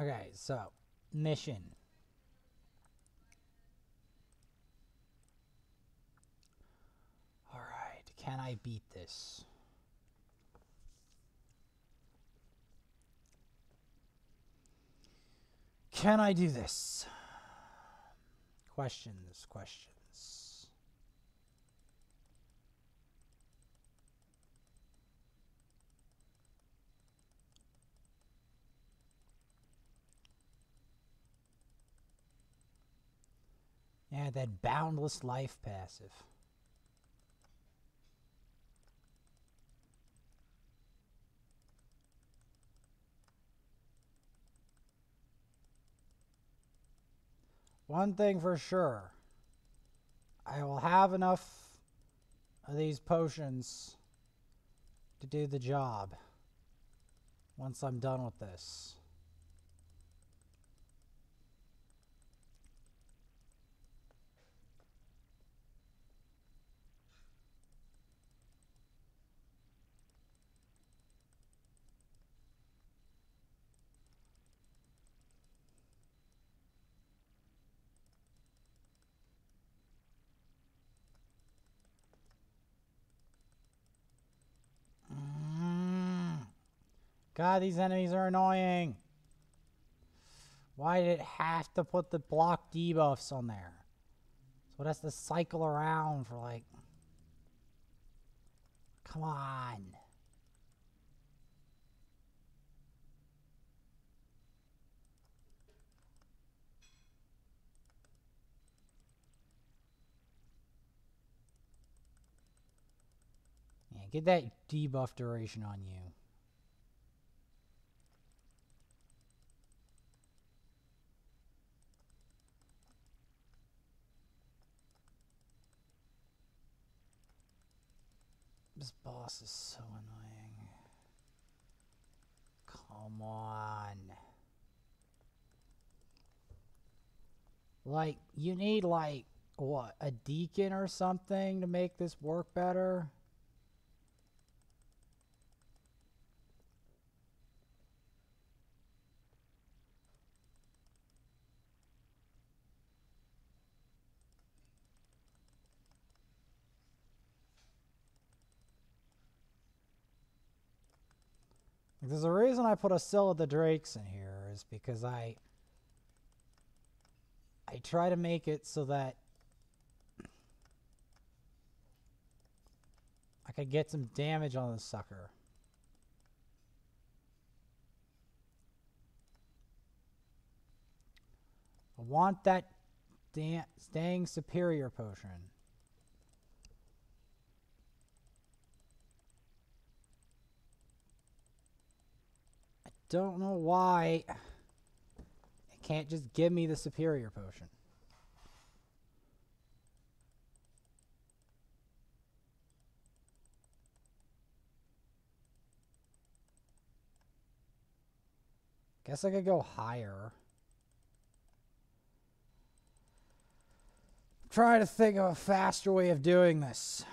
Okay, so mission. All right, can I beat this? Can I do this? Questions, questions. Yeah, that boundless life passive. One thing for sure, I will have enough of these potions to do the job once I'm done with this. God, these enemies are annoying. Why did it have to put the block debuffs on there? So it has to cycle around for like... Come on. Yeah, get that debuff duration on you. This boss is so annoying. Come on. Like, you need like, what, a deacon or something to make this work better? There's a reason I put a Scylla the Drakes in here, is because I try to make it so that I could get some damage on this sucker. I want that dang superior potion. I don't know why it can't just give me the superior potion. Guess I could go higher. Try to think of a faster way of doing this.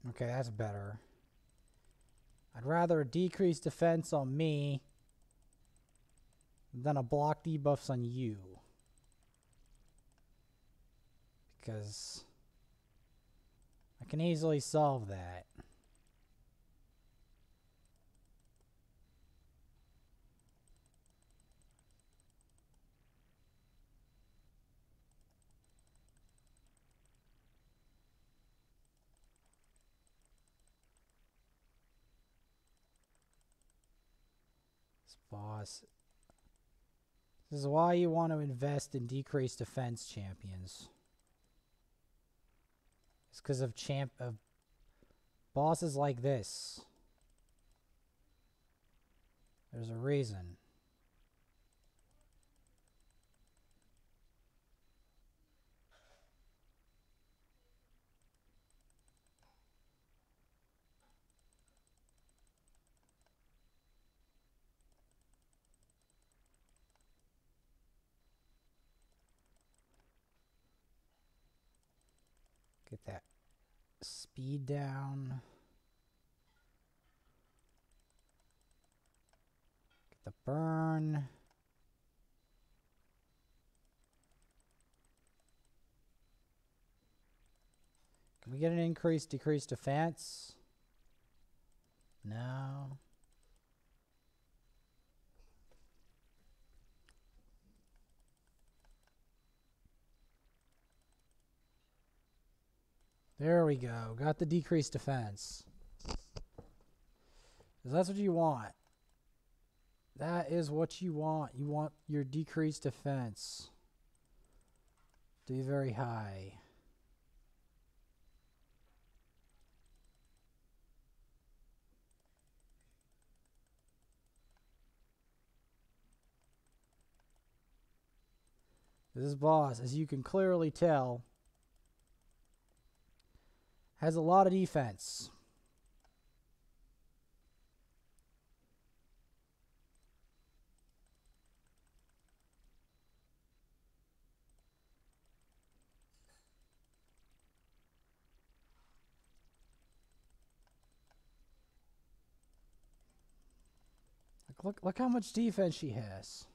Okay, that's better. I'd rather decrease defense on me than a block debuffs on you. Because I can easily solve that. This boss. This is why you want to invest in decreased defense champions. It's because of Bosses like this. There's a reason. Get that speed down. Get the burn. Can we get an increased, decreased defense? No. There we go. Got the decreased defense. 'Cause that's what you want. That is what you want. You want your decreased defense to be very high. This boss, as you can clearly tell, has a lot of defense. Look how much defense she has.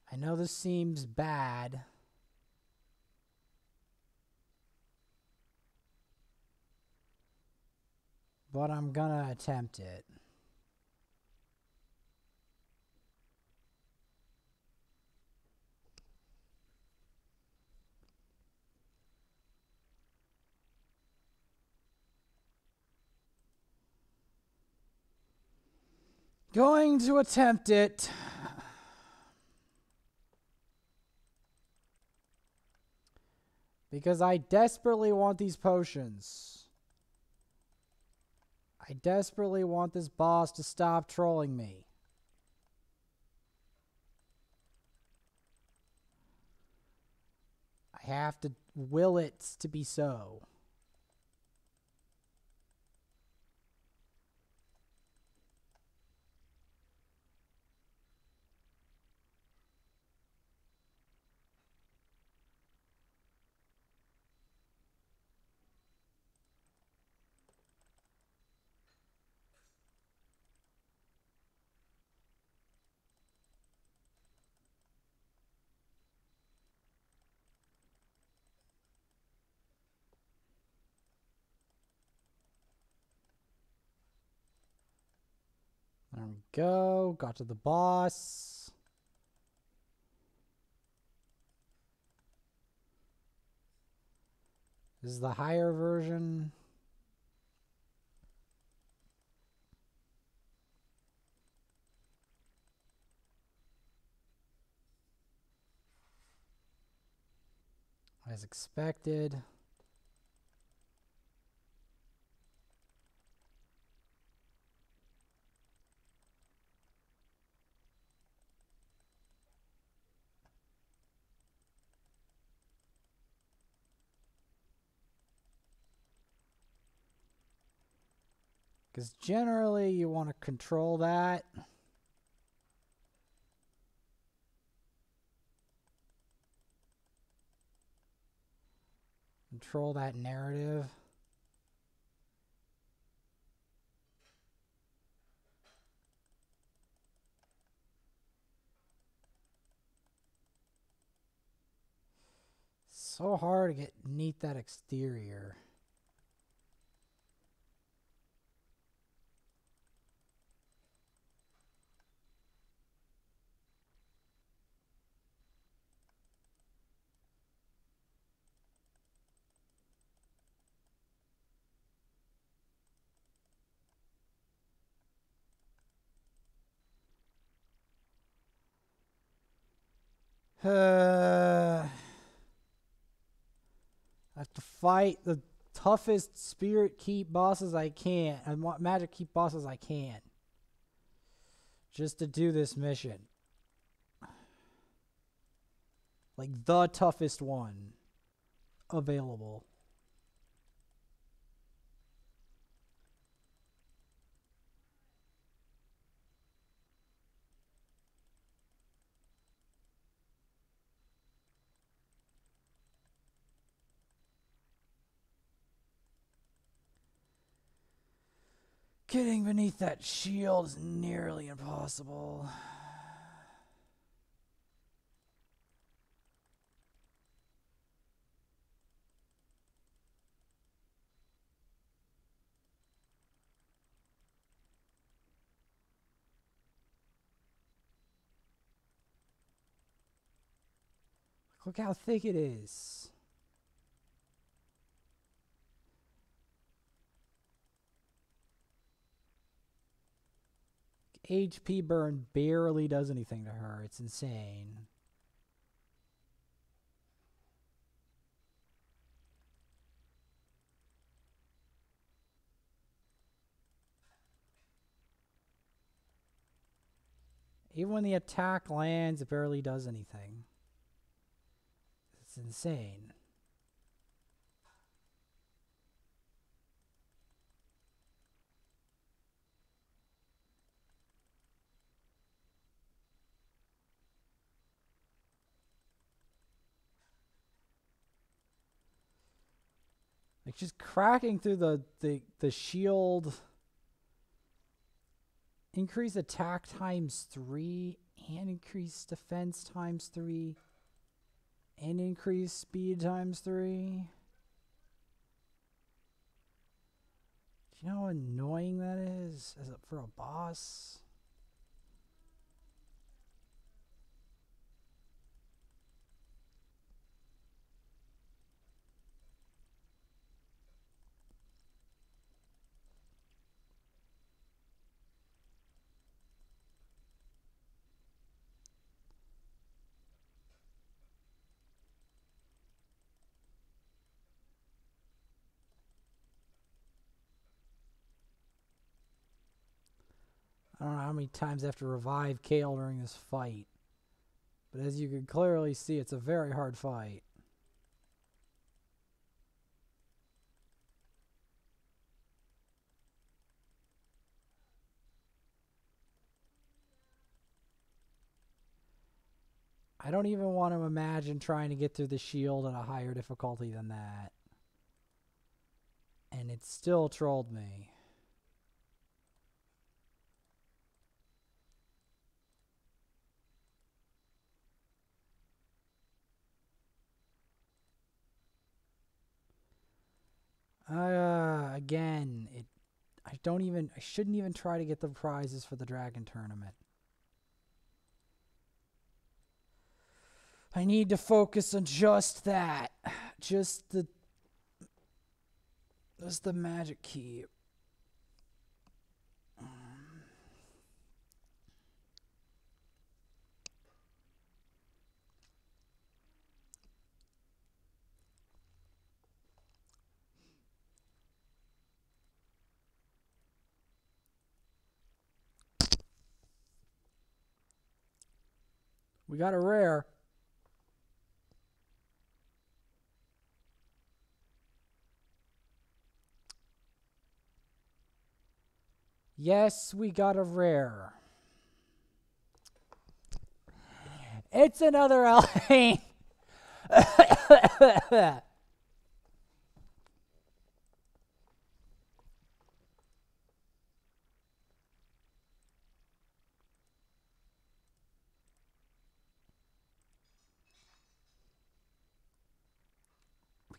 I know this seems bad. But I'm gonna attempt it. Going to attempt it. Because I desperately want these potions. I desperately want this boss to stop trolling me. I have to will it to be so. There we go. Got to the boss. This is the higher version. As expected. Because generally you want to control that. Control that narrative. So hard to get neat that exterior. I have to fight the toughest Spirit Keep bosses I can, and Magic Keep bosses I can, just to do this mission. Like the toughest one available. Getting beneath that shield is nearly impossible. Look how thick it is. HP burn barely does anything to her. It's insane. Even when the attack lands, it barely does anything. It's insane. Like just cracking through the shield. Increase attack ×3 and increase defense ×3 and increase speed ×3. Do you know how annoying that is for a boss? I don't know how many times I have to revive Kale during this fight. But as you can clearly see, it's a very hard fight. I don't even want to imagine trying to get through the shield at a higher difficulty than that. And it still trolled me. Again, I shouldn't even try to get the prizes for the Dragon Tournament. I need to focus on just that. Just the Magic Key. We got a rare. Yes, we got a rare. It's another Elhain.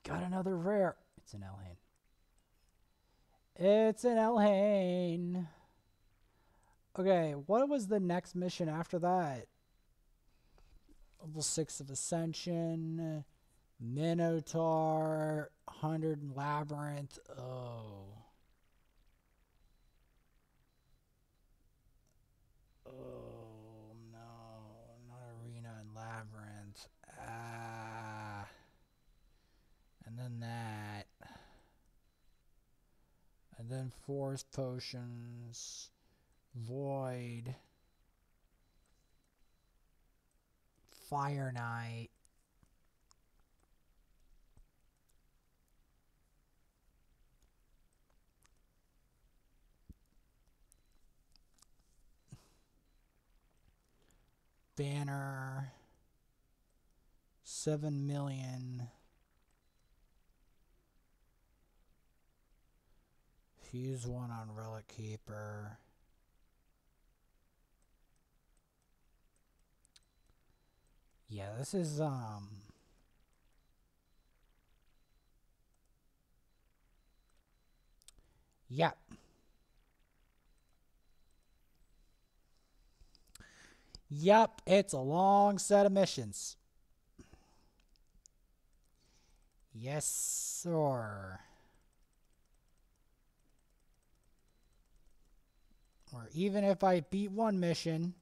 Got another rare. It's an Elhain. It's an Elhain. Okay, what was the next mission after that? Level 6 of Ascension. Minotaur. 100 Labyrinth. Oh. Oh, no. Not Arena and Labyrinth. Ah. And then that. And then force potions. Void. Fire Knight. Banner. 7 million. Fuse 1 on Relic Keeper. Yeah, this is Yep. Yep, it's a long set of missions. Yes, sir. Or even if I beat one mission,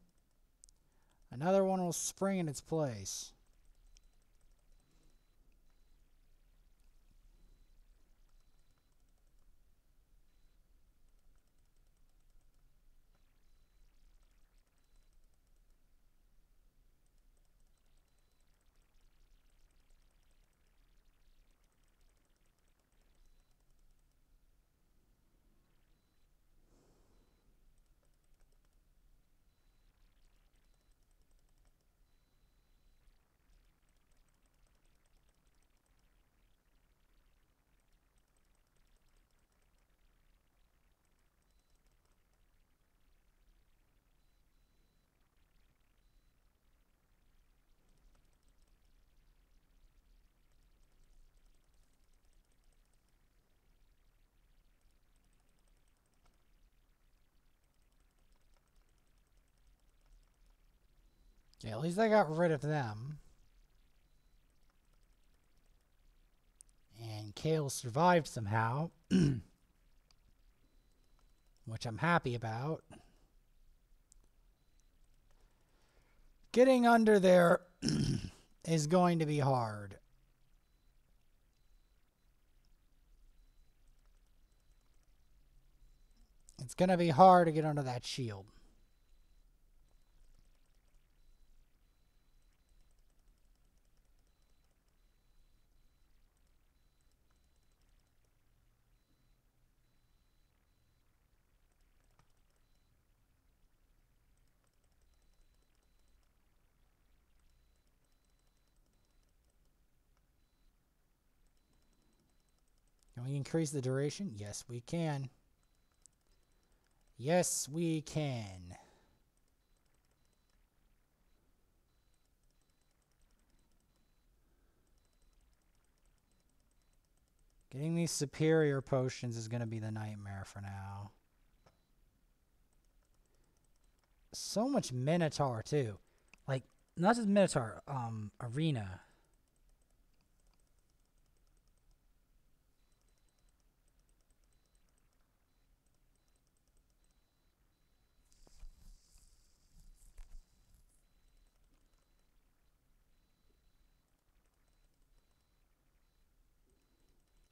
another one will spring in its place. Okay, at least I got rid of them. And Kale survived somehow. Which I'm happy about. Getting under there is going to be hard. It's going to be hard to get under that shield. Can we increase the duration? Yes, we can. Yes, we can. Getting these superior potions is going to be the nightmare for now. So much Minotaur, too. Like, not just Minotaur, Arena.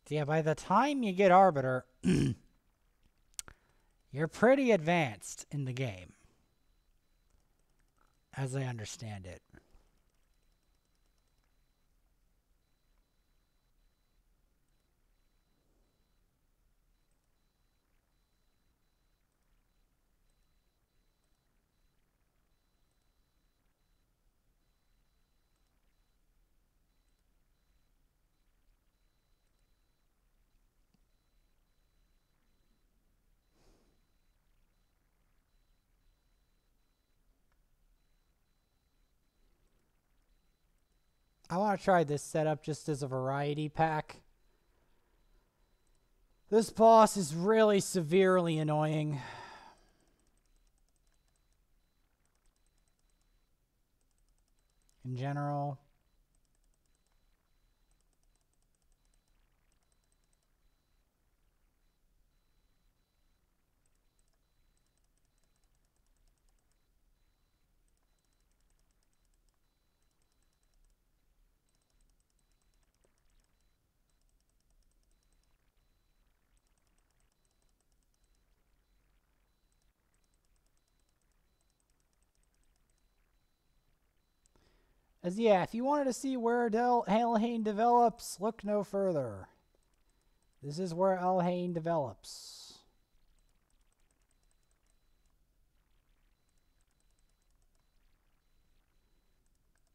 So yeah, by the time you get Arbiter, you're pretty advanced in the game. As I understand it. I want to try this setup just as a variety pack. This boss is really severely annoying. In general. As yeah, if you wanted to see where Elhain develops, look no further. This is where Elhain develops.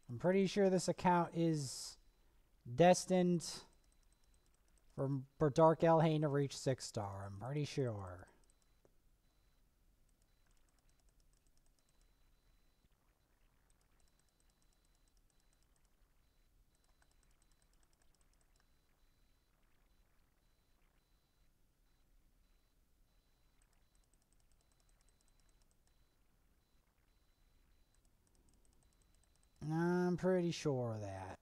I'm pretty sure this account is destined for Dark Elhain to reach 6-star. I'm pretty sure. I'm pretty sure of that.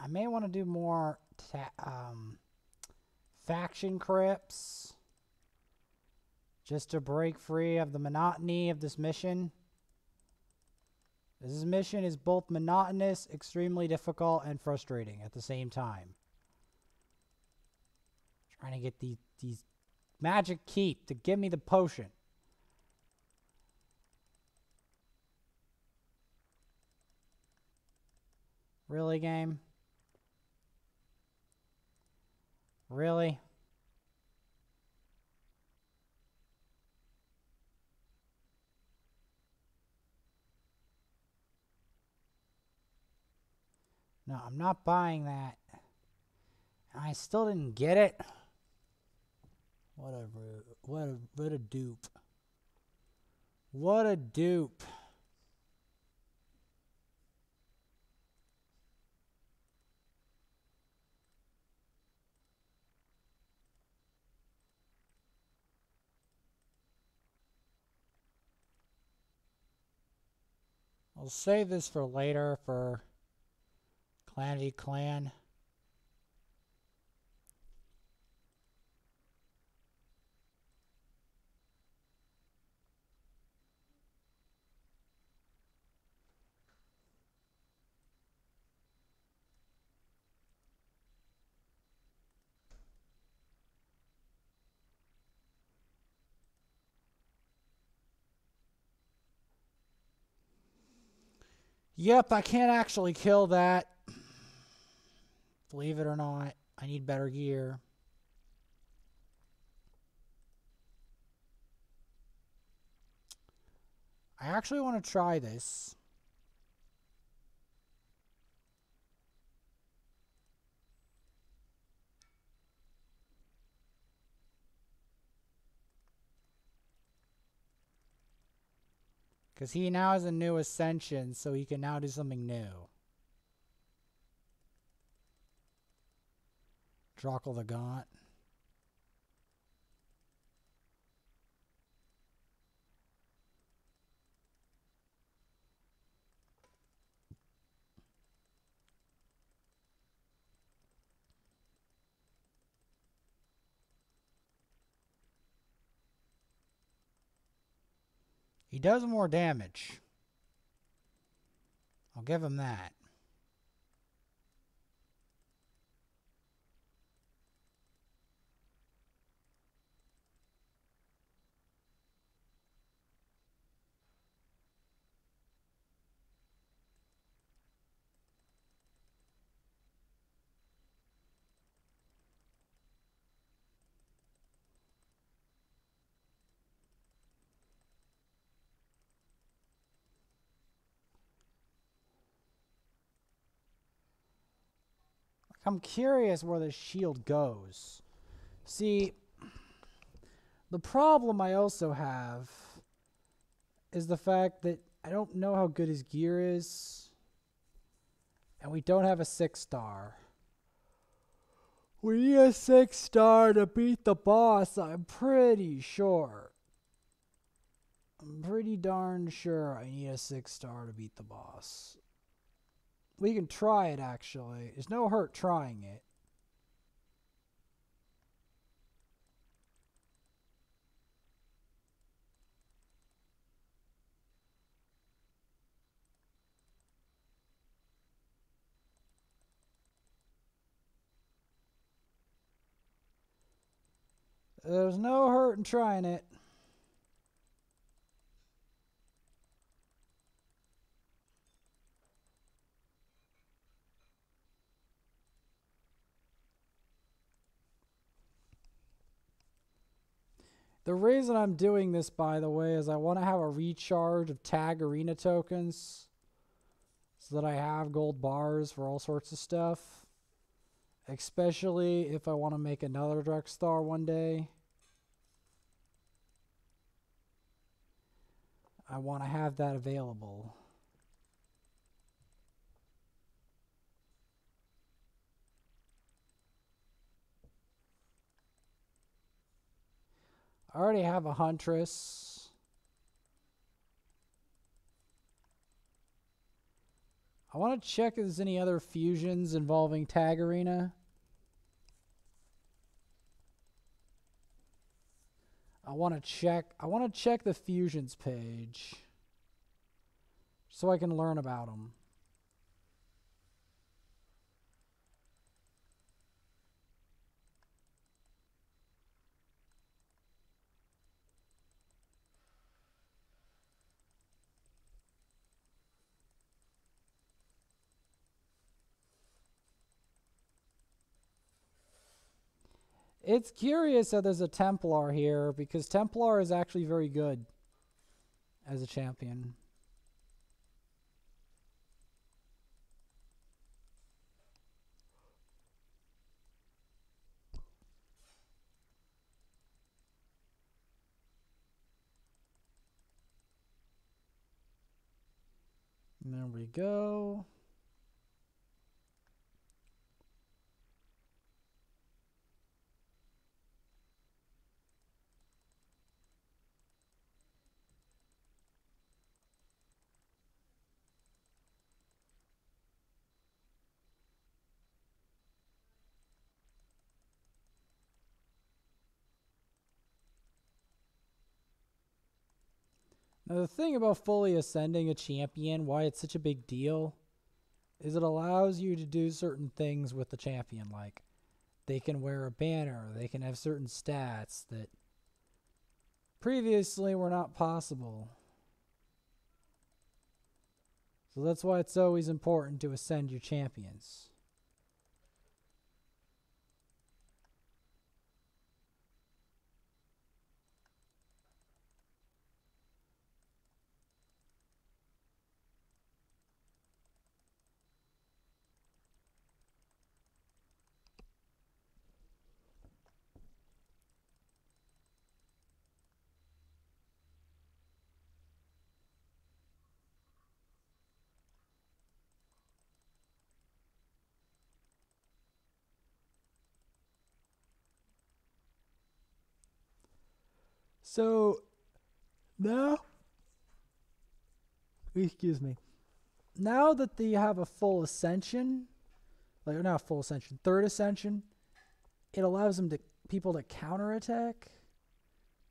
I may want to do more faction crypts just to break free of the monotony of this mission. This mission is both monotonous, extremely difficult, and frustrating at the same time. Trying to get these magic keep to give me the potion. Really, game? Really? No, I'm not buying that. I still didn't get it. What a dupe. What a dupe. I'll save this for later for Clan v Clan. Yep, I can't actually kill that. Believe it or not, I need better gear. I actually want to try this. Because he now has a new ascension, so he can now do something new. Drockle the Gaunt. He does more damage. I'll give him that. I'm curious where the shield goes. See, the problem I also have is the fact that I don't know how good his gear is. And we don't have a 6-star. We need a 6-star to beat the boss, I'm pretty sure. I'm pretty darn sure I need a 6-star to beat the boss. We can try it, actually. There's no hurt trying it. There's no hurt in trying it. The reason I'm doing this, by the way, is I want to have a recharge of Tag Arena tokens so that I have gold bars for all sorts of stuff. Especially if I want to make another Drexstar one day. I want to have that available. I already have a Huntress. I want to check if there's any other fusions involving Tag Arena. I want to check the fusions page so I can learn about them. It's curious that there's a Templar here because Templar is actually very good as a champion. And there we go. Now the thing about fully ascending a champion, why it's such a big deal, is it allows you to do certain things with the champion. Like they can wear a banner, they can have certain stats that previously were not possible. So that's why it's always important to ascend your champions. So now, excuse me, now that they have a full ascension, like not full ascension, third ascension, it allows them to people to counterattack.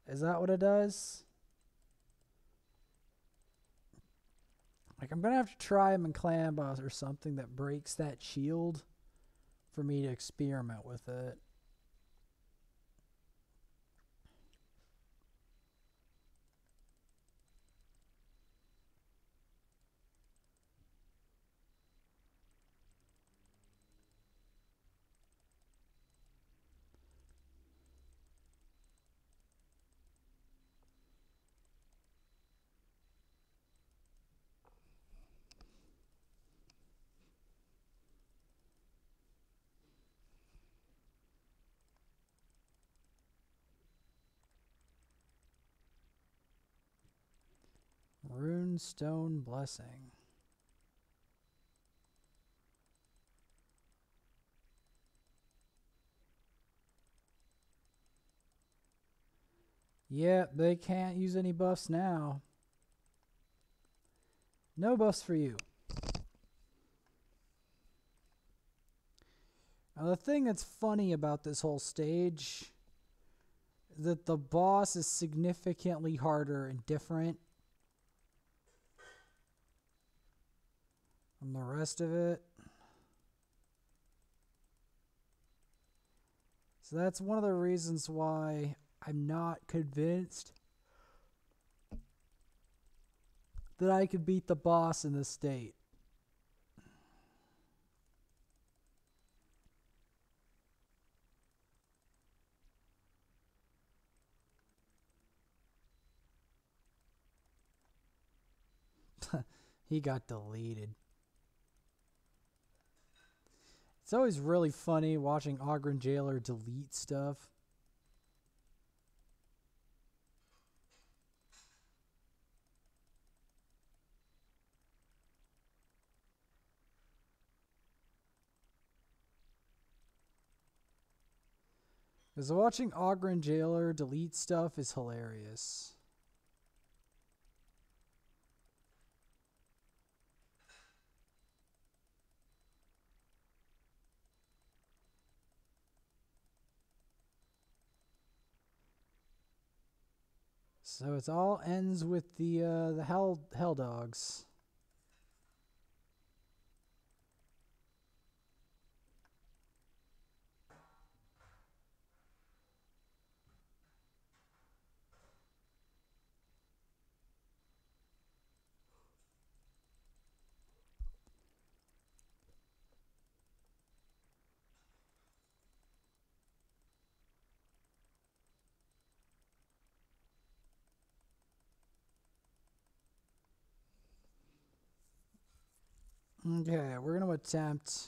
Is that what it does? Like I'm gonna have to try him in Clan Boss or something that breaks that shield for me to experiment with it. Runestone Blessing. Yeah, they can't use any buffs now. No buffs for you. Now the thing that's funny about this whole stage is that the boss is significantly harder and different from the rest of it. So that's one of the reasons why I'm not convinced that I could beat the boss in the state. He got deleted. It's always really funny watching Oghren Jailer delete stuff. Because watching Oghren Jailer delete stuff is hilarious. So it all ends with the hell dogs. Okay, we're going to attempt...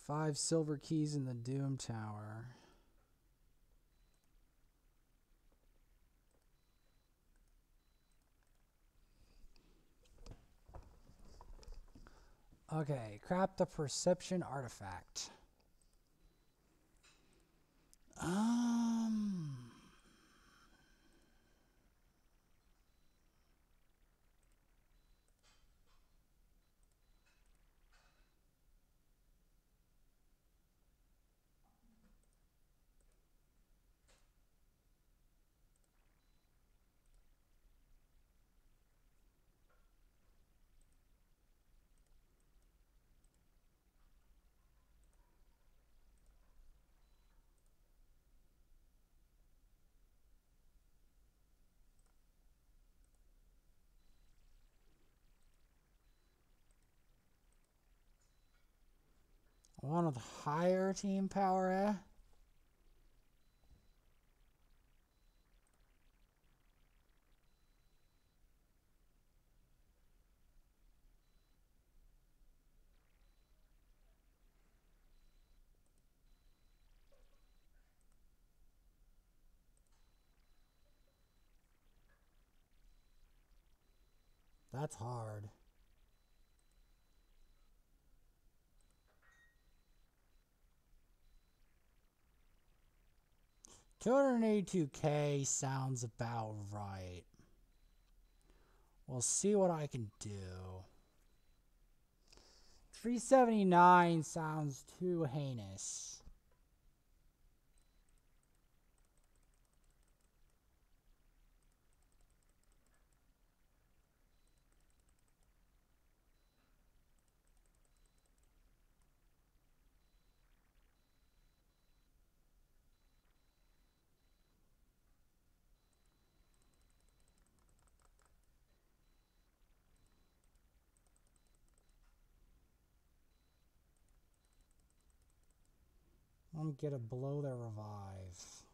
Five silver keys in the Doom Tower. Okay, crap the perception artifact. One with higher team power, eh? That's hard. $282K sounds about right. We'll see what I can do. 379 sounds too heinous. I'm gonna get a below their revive.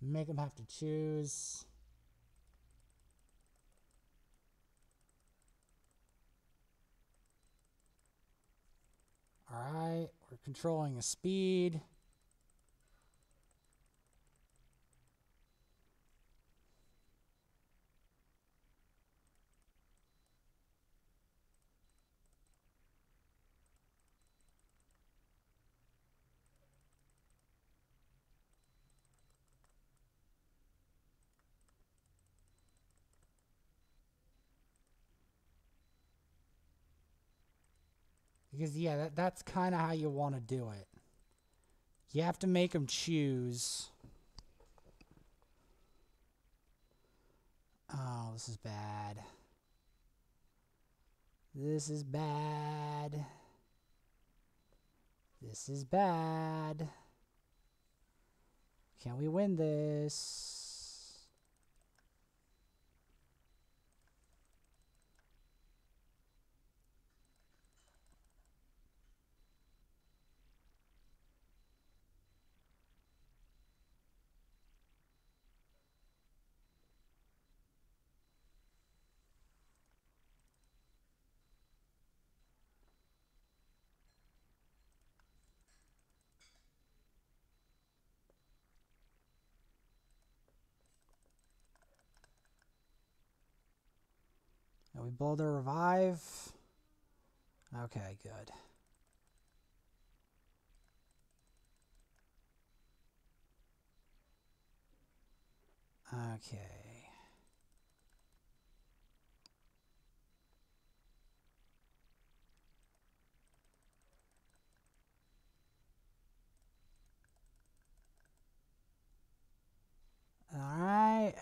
Make them have to choose. Alright, we're controlling the speed. Because, yeah, that's kind of how you want to do it. You have to make them choose. Oh, this is bad. This is bad. This is bad. Can we win this? And we blow their revive. Okay, good. Okay. All right.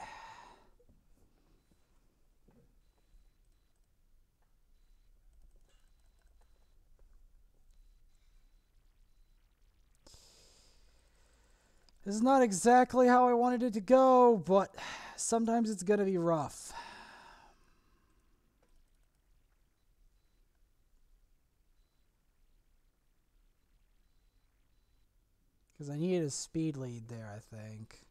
This is not exactly how I wanted it to go, but sometimes it's going to be rough. Because I needed a speed lead there, I think.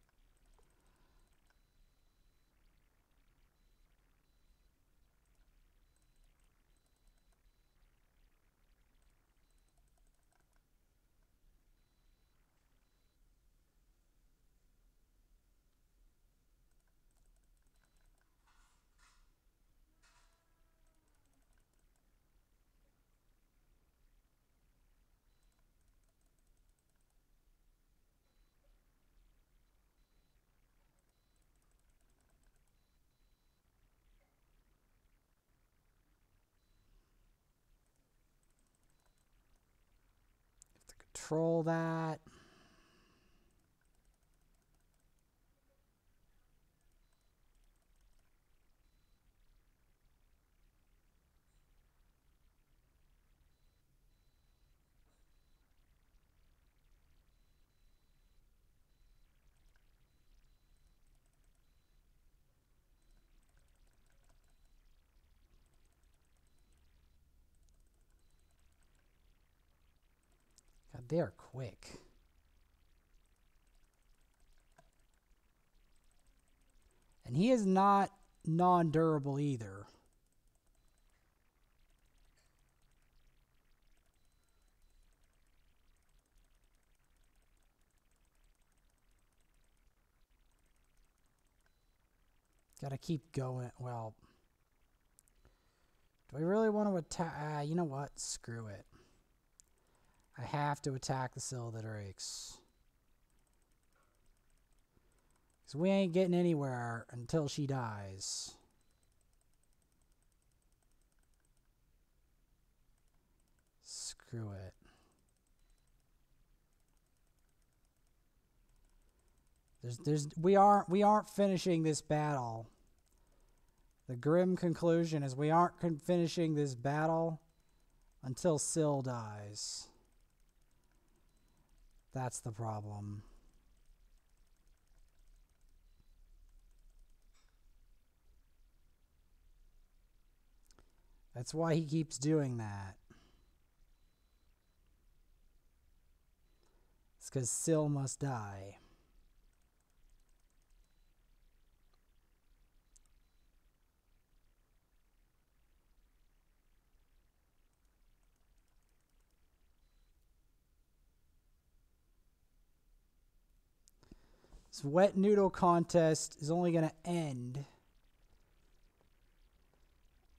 Control that. God, they are quick. And he is not non-durable either. Gotta keep going. Well, do I really want to attack? You know what? Screw it. I have to attack the Scylla Drakes. Because we ain't getting anywhere until she dies. Screw it. We aren't finishing this battle. The grim conclusion is we aren't finishing this battle until Syl dies. That's the problem. That's why he keeps doing that. It's because Syl must die. This wet noodle contest is only going to end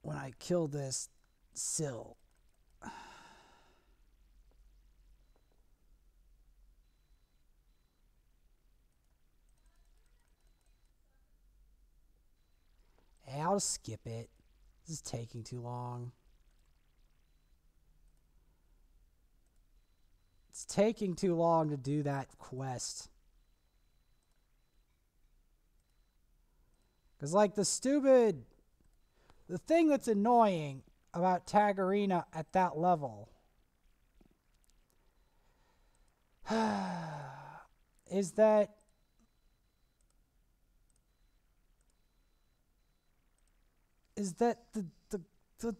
when I kill this Syl. I'll skip it. This is taking too long. It's taking too long to do that quest. Because, like, the thing that's annoying about Tagarina at that level is that the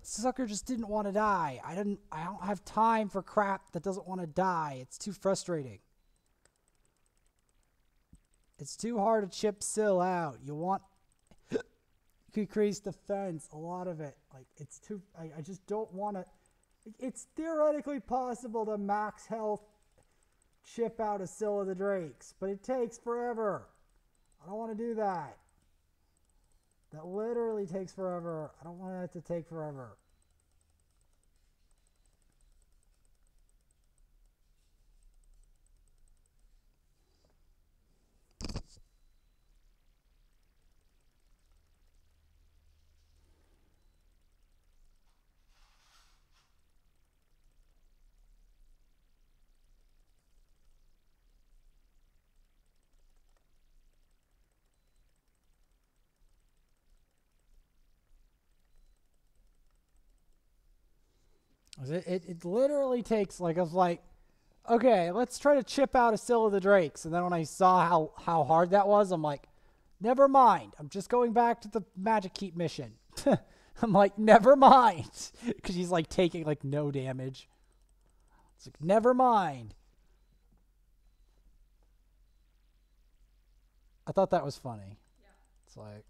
sucker just didn't want to die. I don't have time for crap that doesn't want to die. It's too frustrating. It's too hard to chip Syl out. You want increase defense, a lot of it. Like, it's too, I just don't want to. It's theoretically possible to max health chip out a Syl of the Drakes, but it takes forever. I don't want to do that. That literally takes forever. I don't want that to take forever. It literally takes, like, I was like, okay, let's try to chip out a Syl of the Drakes. And then when I saw how hard that was, I'm like, never mind. I'm just going back to the Magic Keep mission. I'm like, never mind. Because he's, like, taking, like, no damage. It's like, never mind. I thought that was funny. Yeah. It's like,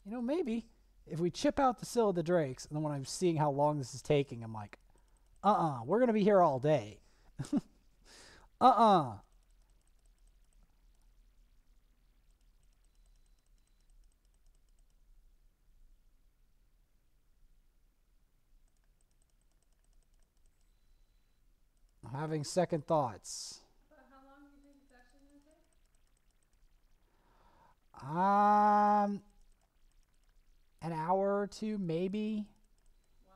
you know, maybe if we chip out the Syl of the Drakes, and then when I'm seeing how long this is taking, I'm like, we're going to be here all day. I'm having second thoughts. But how long do you think it's actually going to take? An hour or two, maybe. Wow.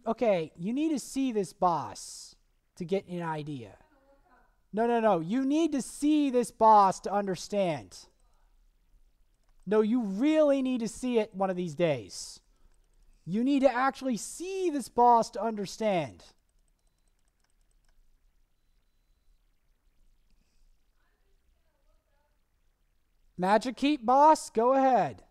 Okay, you need to see this boss to get an idea. No. You need to see this boss to understand. No, you really need to see it one of these days. You need to actually see this boss to understand. Magic Keep boss, go ahead.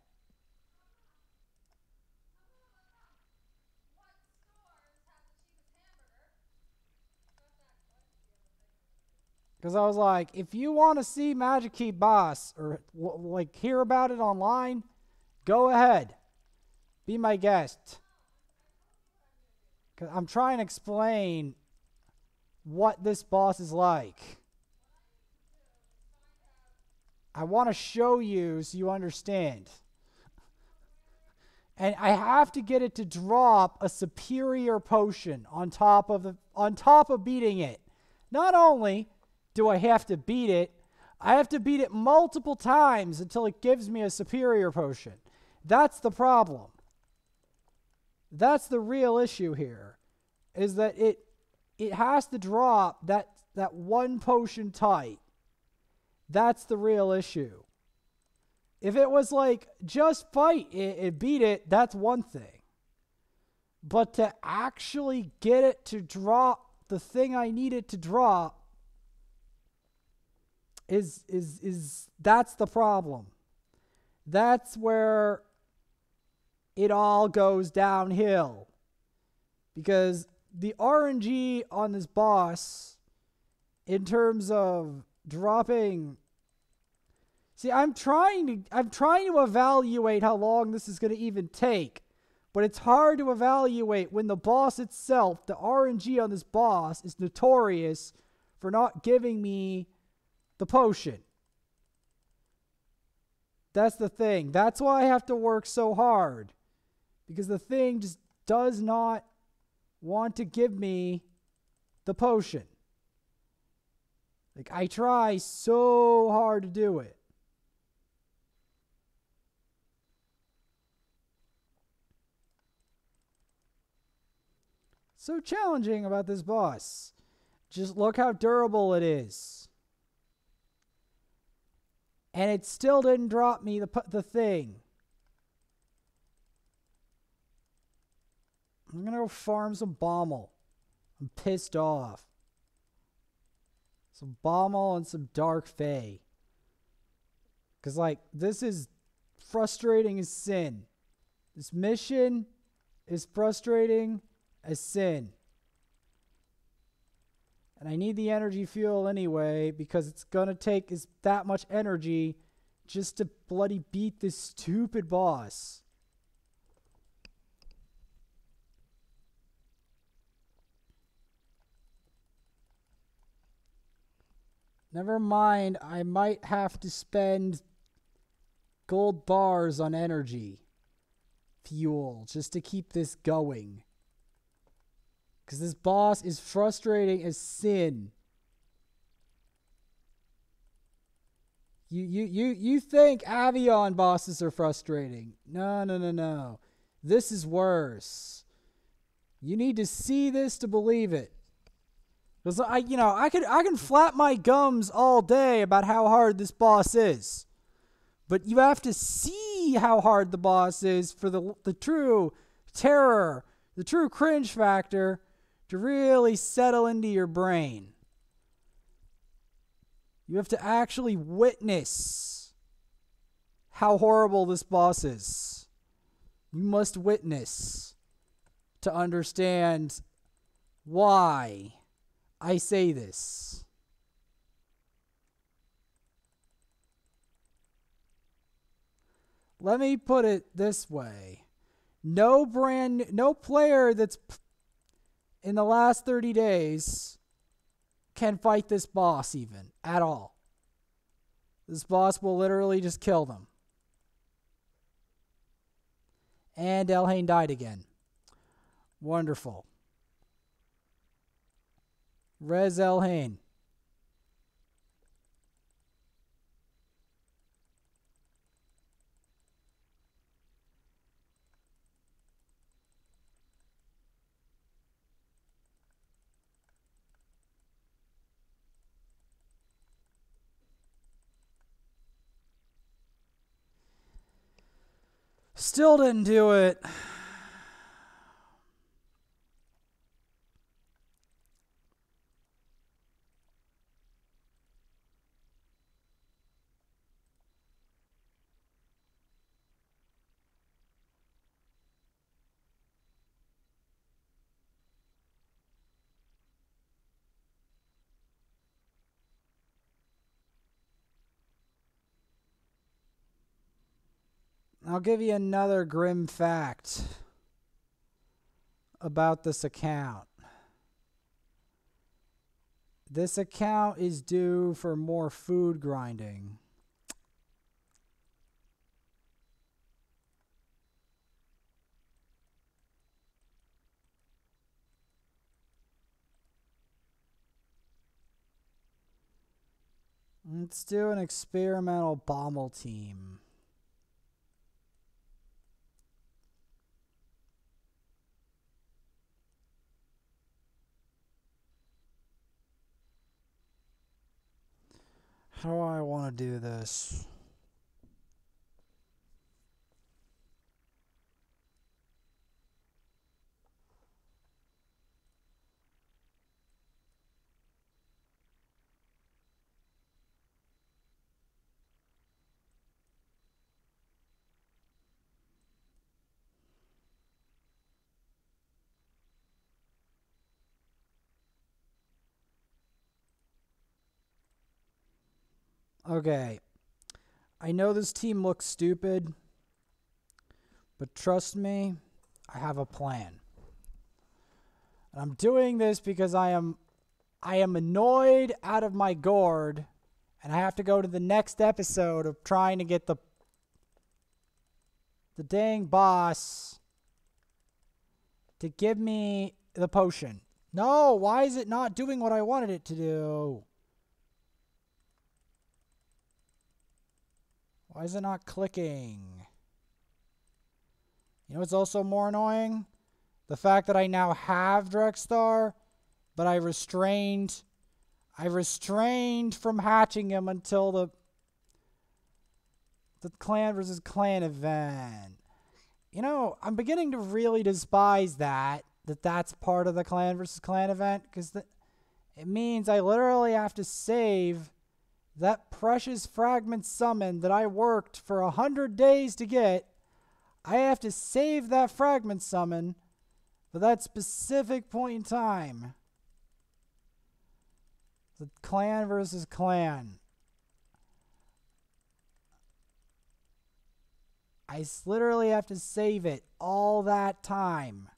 Because I was like, if you want to see Magic Keep boss or like hear about it online, go ahead. Be my guest. Because I'm trying to explain what this boss is like. I want to show you so you understand. And I have to get it to drop a superior potion on top of beating it. Not only do I have to beat it, I have to beat it multiple times until it gives me a superior potion. That's the problem. That's the real issue here, is that it has to drop that one potion tight. That's the real issue. If it was like, just fight it, beat it, that's one thing. But to actually get it to drop the thing I need it to drop is that's the problem. That's where it all goes downhill. Because the RNG on this boss, in terms of dropping, see, I'm trying to evaluate how long this is going to even take, but it's hard to evaluate when the boss itself, the RNG on this boss, is notorious for not giving me the potion. That's the thing. That's why I have to work so hard, because the thing just does not want to give me the potion. Like, I try so hard to do it. so challenging about this boss? Just look how durable it is. And it still didn't drop me the thing. I'm going to go farm some Bommel. I'm pissed off. Some Bommel and some Dark Fae. Because, like, this is frustrating as sin. This mission is frustrating as sin. And I need the energy fuel anyway, because it's going to take that much energy just to bloody beat this stupid boss. Never mind, I might have to spend gold bars on energy fuel just to keep this going. Because this boss is frustrating as sin. You think Avion bosses are frustrating. No. This is worse. You need to see this to believe it. Because I can flap my gums all day about how hard this boss is. But you have to see how hard the boss is for the true terror, the true cringe factor to really settle into your brain. You have to actually witness how horrible this boss is. You must witness to understand why I say this. Let me put it this way. No player that's in the last 30 days can fight this boss even at all. This boss will literally just kill them. And Elhain died again. Wonderful. Res Elhain. Still didn't do it. I'll give you another grim fact about this account. This account is due for more food grinding. Let's do an experimental Bommel team. How do I want to do this? Okay. I know this team looks stupid, but trust me, I have a plan. And I'm doing this because I am annoyed out of my gourd, and I have to go to the next episode of trying to get the dang boss to give me the potion. No, why is it not doing what I wanted it to do? Why is it not clicking? You know what's also more annoying? The fact that I now have Drexstar, but I restrained from hatching him until the clan versus clan event. You know, I'm beginning to really despise that's part of the clan versus clan event, because it means I literally have to save that precious fragment summon that I worked for 100 days to get. I have to save that fragment summon for that specific point in time. The clan versus clan. Literally have to save it all that time.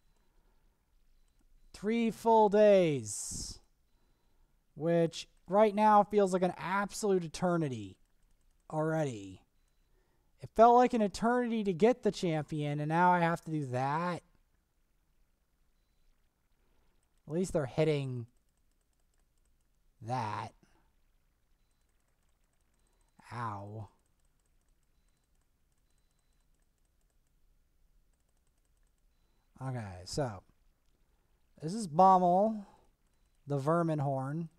3 full days. Which right now feels like an absolute eternity already. It felt like an eternity to get the champion, and now I have to do that. At least they're hitting that. Ow. Okay, so this is Bommel, the Vermin Horn.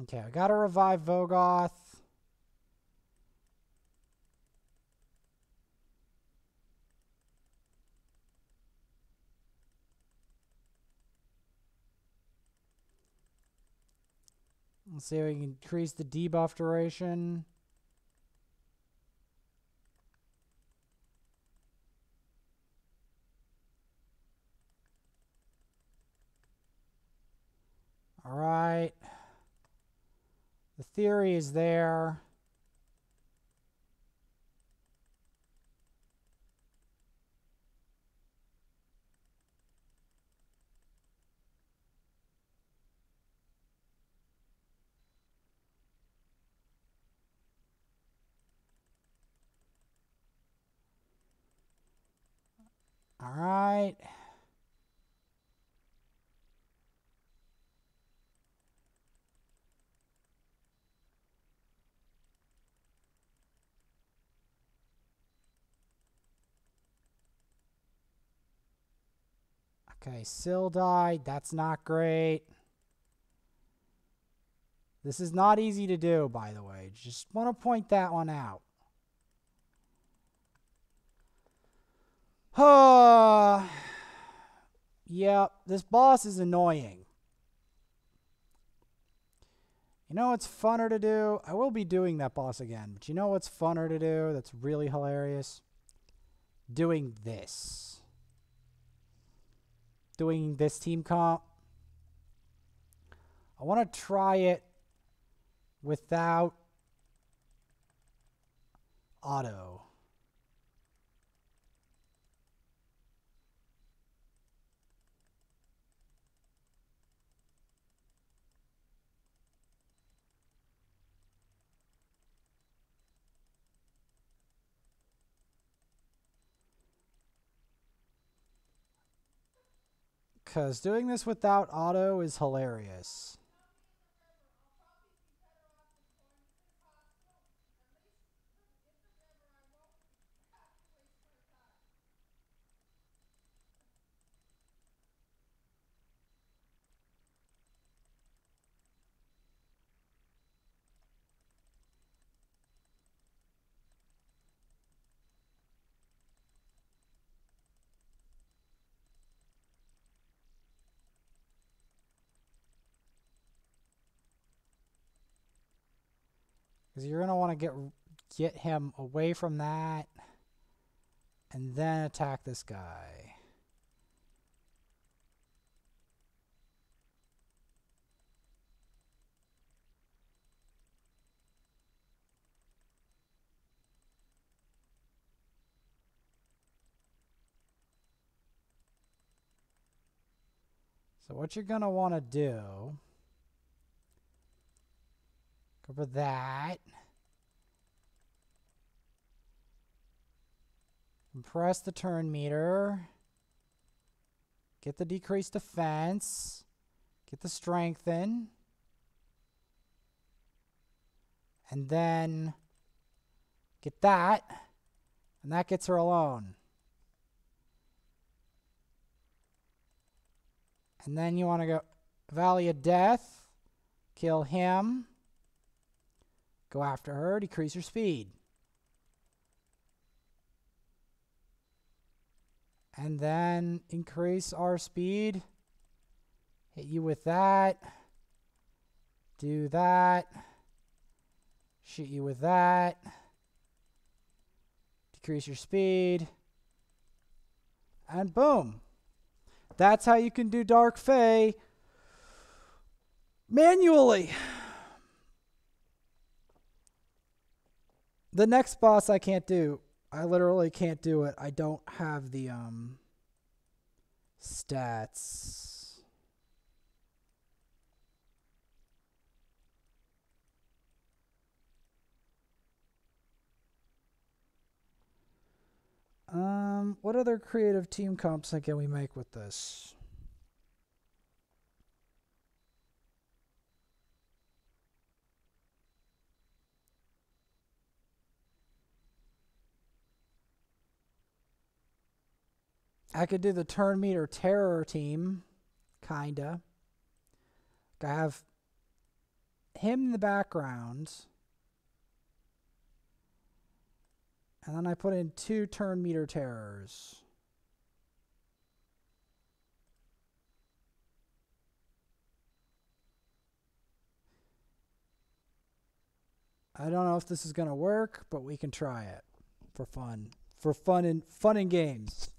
Okay, I gotta revive Vogoth. Let's see if we can increase the debuff duration. Alright. The theory is there. Alright. Okay, Syl died. That's not great. This is not easy to do, by the way. Just want to point that one out. Yep, this boss is annoying. You know what's funner to do? I will be doing that boss again, but you know what's funner to do that's really hilarious? Doing this. Doing this team comp. I want to try it without auto. Because doing this without auto is hilarious. Because you're going to want to get him away from that and then attack this guy. So what you're going to want to do, go for that. Compress the turn meter. Get the decreased defense. Get the strengthen. And then get that. And that gets her alone. And then you want to go Valley of Death. Kill him. Go after her. Decrease her speed. And then increase our speed. Hit you with that. Do that. Shoot you with that. Decrease your speed. And boom. That's how you can do Dark Fae manually. The next boss I can't do. I literally can't do it. I don't have the stats. What other creative team comps can we make with this? I could do the turn meter terror team, kinda. I have him in the background. And then I put in 2 turn meter terrors. I don't know if this is going to work, but we can try it for fun. For fun and games.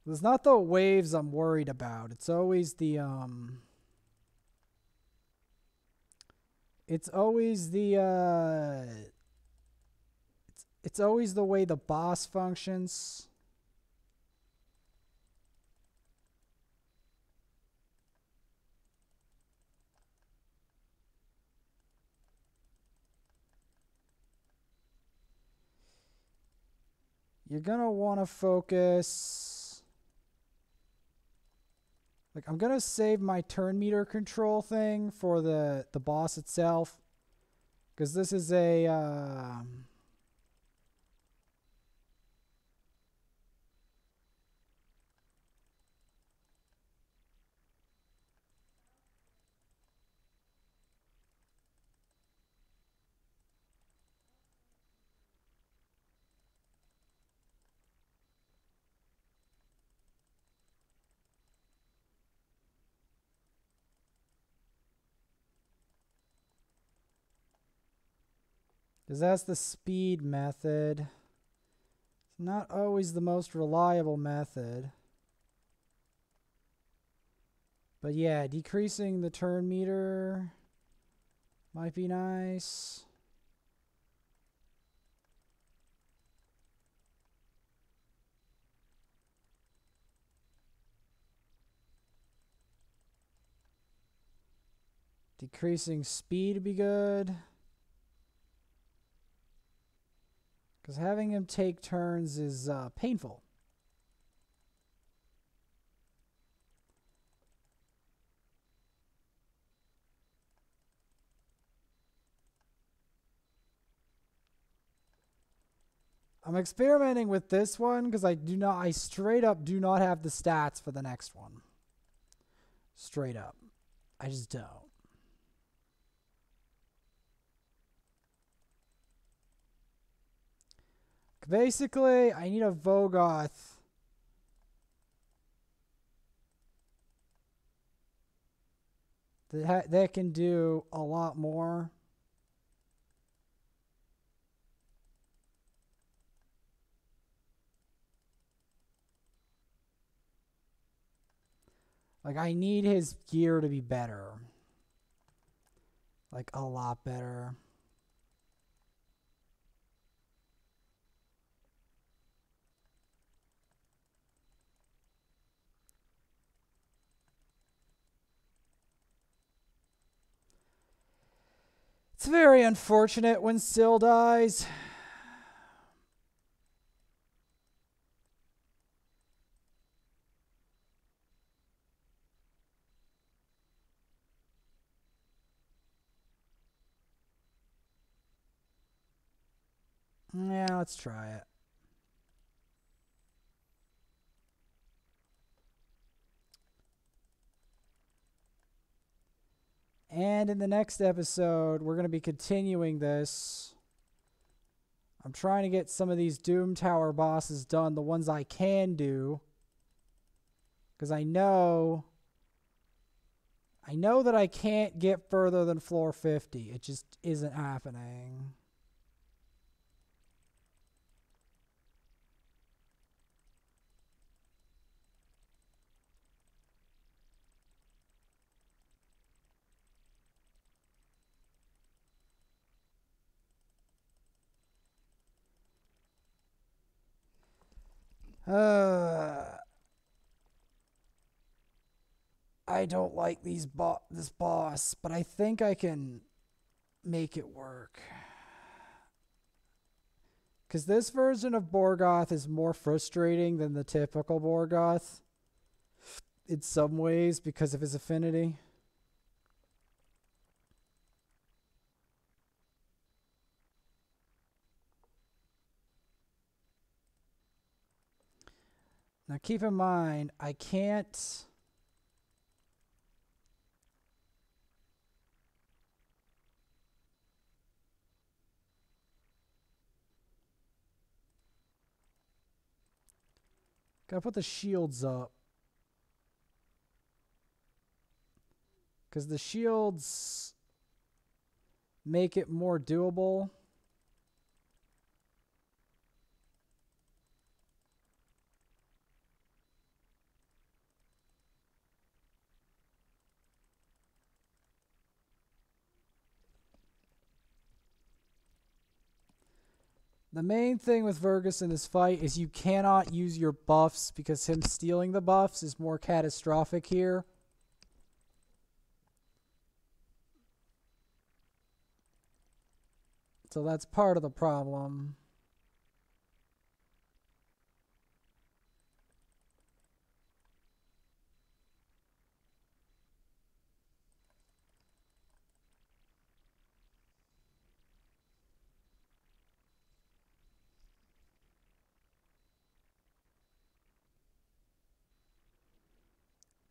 It's not the waves I'm worried about. It's always the it's always the way the boss functions. You're going to want to focus. Like, I'm going to save my turn meter control thing for the boss itself. Because this is a... because that's the speed method. It's not always the most reliable method. But yeah, decreasing the turn meter might be nice. Decreasing speed would be good. Because having him take turns is painful. I'm experimenting with this one because I straight up do not have the stats for the next one. Straight up. I just don't. Basically, I need a Vogoth that can do a lot more. Like, I need his gear to be better. Like, a lot better. It's very unfortunate when Syl dies. Yeah, let's try it. And in the next episode, we're going to be continuing this. I'm trying to get some of these Doom Tower bosses done, the ones I can do. Because I know that I can't get further than floor 50. It just isn't happening. I don't like this boss, but I think I can make it work. Because this version of Borgoth is more frustrating than the typical Borgoth in some ways because of his affinity. Now keep in mind, I can't... Gotta put the shields up. Because the shields make it more doable. The main thing with Vergus in this fight is you cannot use your buffs because him stealing the buffs is more catastrophic here. So that's part of the problem.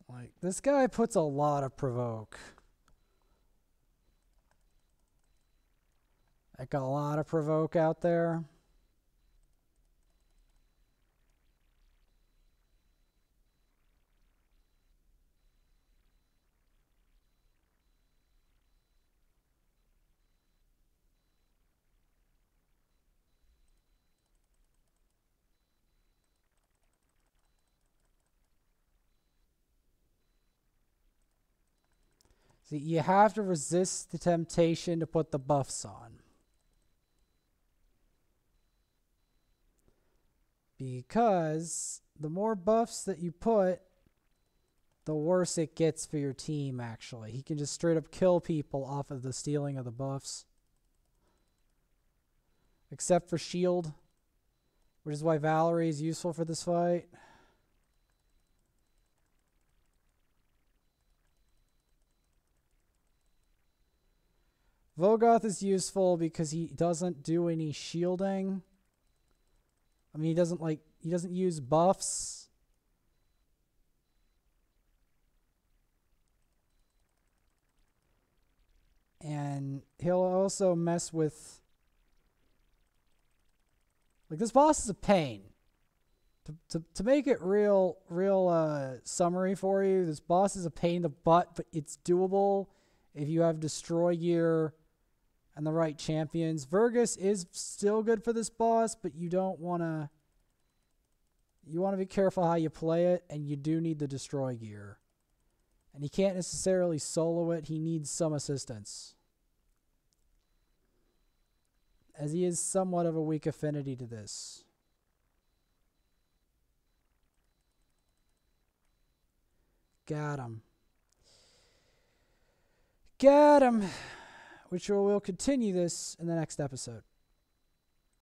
Like, this guy puts a lot of provoke. Like, a lot of provoke out there. See, you have to resist the temptation to put the buffs on. Because the more buffs that you put, the worse it gets for your team, actually. He can just straight up kill people off of the stealing of the buffs. Except for shield, which is why Valerie is useful for this fight. Vogoth is useful because he doesn't do any shielding. I mean, he doesn't use buffs. And he'll also mess with Like, this boss is a pain. To make it real summary for you, this boss is a pain in the butt, but it's doable if you have Destroy Gear and the right champions. Vergus is still good for this boss, but you don't want to... You want to be careful how you play it, and you do need the Destroy Gear. And he can't necessarily solo it. He needs some assistance, as he is somewhat of a weak affinity to this. Got him. Got him. Which we'll continue this in the next episode.